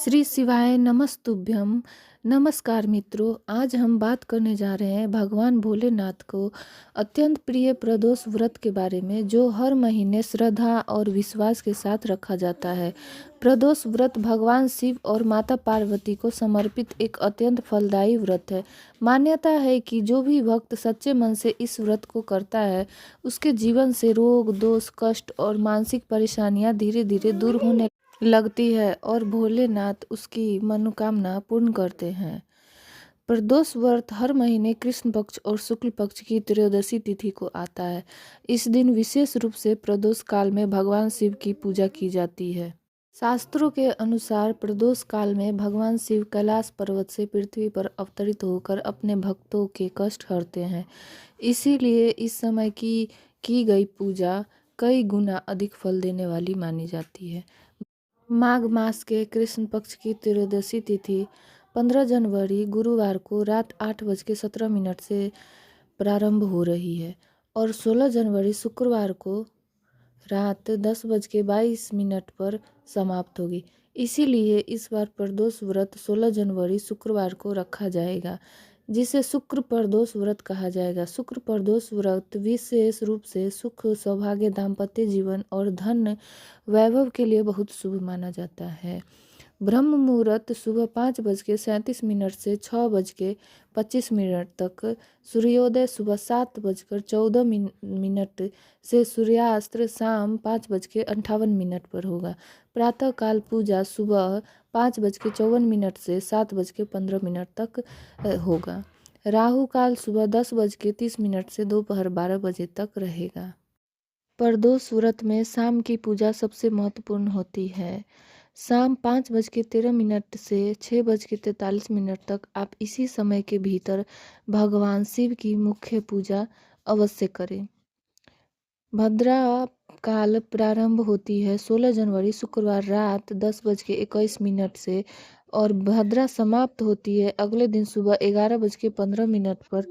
श्री शिवाय नमस्तुभ्यम। नमस्कार मित्रों, आज हम बात करने जा रहे हैं भगवान भोलेनाथ को अत्यंत प्रिय प्रदोष व्रत के बारे में, जो हर महीने श्रद्धा और विश्वास के साथ रखा जाता है। प्रदोष व्रत भगवान शिव और माता पार्वती को समर्पित एक अत्यंत फलदायी व्रत है। मान्यता है कि जो भी भक्त सच्चे मन से इस व्रत को करता है, उसके जीवन से रोग, दोष, कष्ट और मानसिक परेशानियां धीरे धीरे दूर होने लगती है और भोलेनाथ उसकी मनोकामना पूर्ण करते हैं। प्रदोष व्रत हर महीने कृष्ण पक्ष और शुक्ल पक्ष की त्रयोदशी तिथि को आता है। इस दिन विशेष रूप से प्रदोष काल में भगवान शिव की पूजा की जाती है। शास्त्रों के अनुसार प्रदोष काल में भगवान शिव कैलाश पर्वत से पृथ्वी पर अवतरित होकर अपने भक्तों के कष्ट हरते हैं। इसीलिए इस समय की गई पूजा कई गुना अधिक फल देने वाली मानी जाती है। माघ मास के कृष्ण पक्ष की त्रयोदशी तिथि 15 जनवरी गुरुवार को रात 8:17 से प्रारंभ हो रही है और 16 जनवरी शुक्रवार को रात 10:22 पर समाप्त होगी। इसीलिए इस बार प्रदोष व्रत 16 जनवरी शुक्रवार को रखा जाएगा, जिसे शुक्र प्रदोष व्रत कहा जाएगा। शुक्र प्रदोष व्रत विशेष रूप से सुख, सौभाग्य, दाम्पत्य जीवन और धन वैभव के लिए बहुत शुभ माना जाता है। ब्रह्म मुहूर्त सुबह 5:37 से 6:25 तक, सूर्योदय सुबह 7:14 से सूर्यास्त शाम 5:58 पर होगा। प्रातःकाल पूजा सुबह 5:54 से 7:15 तक होगा। राहु काल सुबह 10:30 से दोपहर 12 बजे तक रहेगा। प्रदोष व्रत में शाम की पूजा सबसे महत्वपूर्ण होती है। शाम 5:13 से 6:43 तक आप इसी समय के भीतर भगवान शिव की मुख्य पूजा अवश्य करें। भद्रा काल प्रारंभ होती है 16 जनवरी शुक्रवार रात 10:21 से और भद्रा समाप्त होती है अगले दिन सुबह 11:15 पर।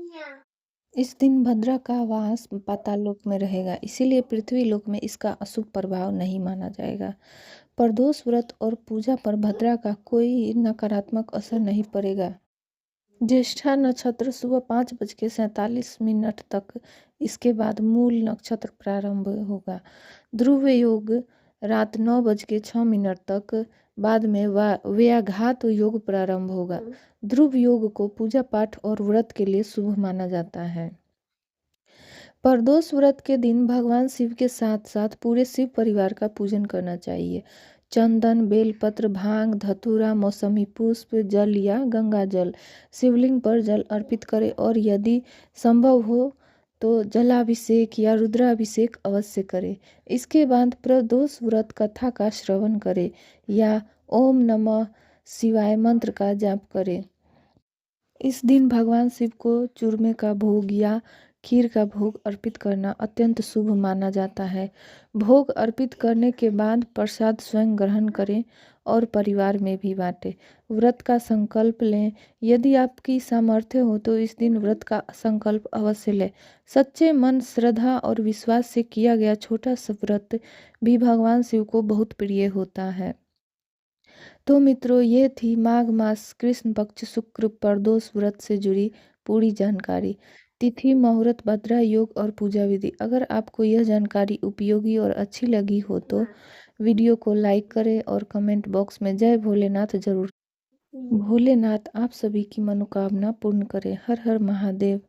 इस दिन भद्रा का वास पाताल लोक में रहेगा, इसीलिए पृथ्वी लोक में इसका अशुभ प्रभाव नहीं माना जाएगा। प्रदोष व्रत और पूजा पर भद्रा का कोई नकारात्मक असर नहीं पड़ेगा। ज्येष्ठा नक्षत्र सुबह 5:47 तक, इसके बाद मूल नक्षत्र प्रारंभ होगा। ध्रुव योग रात 9:06 तक, बाद में व्याघात योग प्रारंभ होगा। ध्रुव योग को पूजा पाठ और व्रत के लिए शुभ माना जाता है। प्रदोष व्रत के दिन भगवान शिव के साथ साथ पूरे शिव परिवार का पूजन करना चाहिए। चंदन, बेलपत्र, भांग, धतूरा, मौसमी पुष्प, जल या गंगा जल शिवलिंग पर जल अर्पित करें और यदि संभव हो तो जलाभिषेक या रुद्राभिषेक अवश्य करें। इसके बाद प्रदोष व्रत कथा का श्रवण करें या ओम नमः शिवाय मंत्र का जाप करें। इस दिन भगवान शिव को चूरमे का भोग या खीर का भोग अर्पित करना अत्यंत शुभ माना जाता है। भोग अर्पित करने के बाद प्रसाद स्वयं ग्रहण करें और परिवार में भी बांटें। व्रत का संकल्प लें। यदि आपकी सामर्थ्य हो तो इस दिन व्रत का संकल्प अवश्य लें। सच्चे मन, श्रद्धा और विश्वास से किया गया छोटा सा व्रत भी भगवान शिव को बहुत प्रिय होता है। तो मित्रों, ये थी माघ मास कृष्ण पक्ष शुक्र प्रदोष व्रत से जुड़ी पूरी जानकारी। तिथि, मुहूर्त, भद्रा योग और पूजा विधि। अगर आपको यह जानकारी उपयोगी और अच्छी लगी हो तो वीडियो को लाइक करें और कमेंट बॉक्स में जय भोलेनाथ जरूर। भोलेनाथ आप सभी की मनोकामना पूर्ण करें। हर हर महादेव।